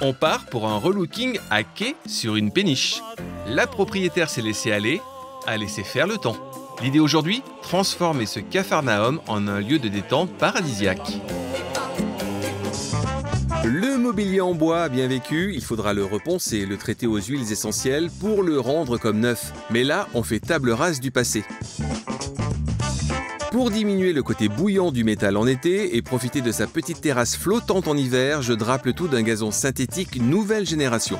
On part pour un relooking à quai sur une péniche. La propriétaire s'est laissée aller, a laissé faire le temps. L'idée aujourd'hui, transformer ce Capharnaüm en un lieu de détente paradisiaque. Le mobilier en bois bien vécu, il faudra le reponcer, le traiter aux huiles essentielles pour le rendre comme neuf. Mais là, on fait table rase du passé. Pour diminuer le côté bouillant du métal en été et profiter de sa petite terrasse flottante en hiver, je drape le tout d'un gazon synthétique nouvelle génération.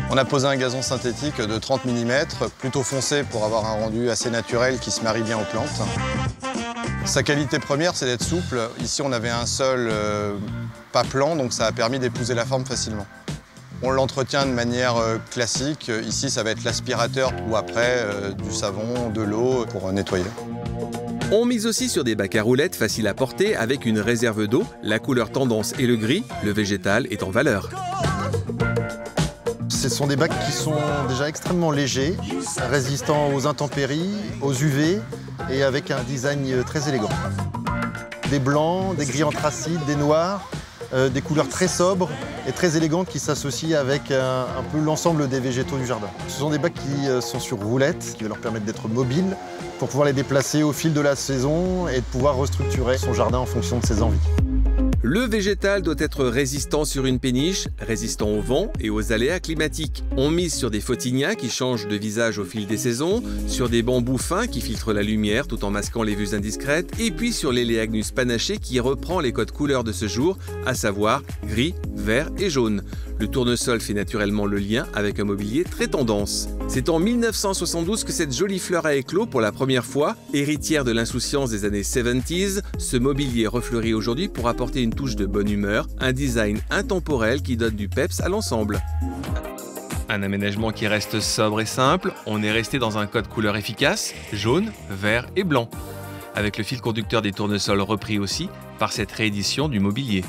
On a posé un gazon synthétique de 30 mm, plutôt foncé pour avoir un rendu assez naturel qui se marie bien aux plantes. Sa qualité première, c'est d'être souple. Ici, on avait un sol pas plan, donc ça a permis d'épouser la forme facilement. On l'entretient de manière classique. Ici, ça va être l'aspirateur ou après du savon, de l'eau pour nettoyer. On mise aussi sur des bacs à roulettes faciles à porter avec une réserve d'eau. La couleur tendance est le gris, le végétal est en valeur. Ce sont des bacs qui sont déjà extrêmement légers, résistants aux intempéries, aux UV et avec un design très élégant. Des blancs, des gris anthracites, des noirs, des couleurs très sobres et très élégantes qui s'associent avec un peu l'ensemble des végétaux du jardin. Ce sont des bacs qui sont sur roulettes, qui va leur permettre d'être mobiles pour pouvoir les déplacer au fil de la saison et de pouvoir restructurer son jardin en fonction de ses envies. Le végétal doit être résistant sur une péniche, résistant au vent et aux aléas climatiques. On mise sur des photinia qui changent de visage au fil des saisons, sur des bambous fins qui filtrent la lumière tout en masquant les vues indiscrètes, et puis sur l'Eleagnus panaché qui reprend les codes couleurs de ce jour, à savoir gris, vert et jaune. Le tournesol fait naturellement le lien avec un mobilier très tendance. C'est en 1972 que cette jolie fleur a éclos pour la première fois. Héritière de l'insouciance des années 70s, ce mobilier refleurit aujourd'hui pour apporter une touche de bonne humeur, un design intemporel qui donne du peps à l'ensemble. Un aménagement qui reste sobre et simple, on est resté dans un code couleur efficace, jaune, vert et blanc, avec le fil conducteur des tournesols repris aussi par cette réédition du mobilier.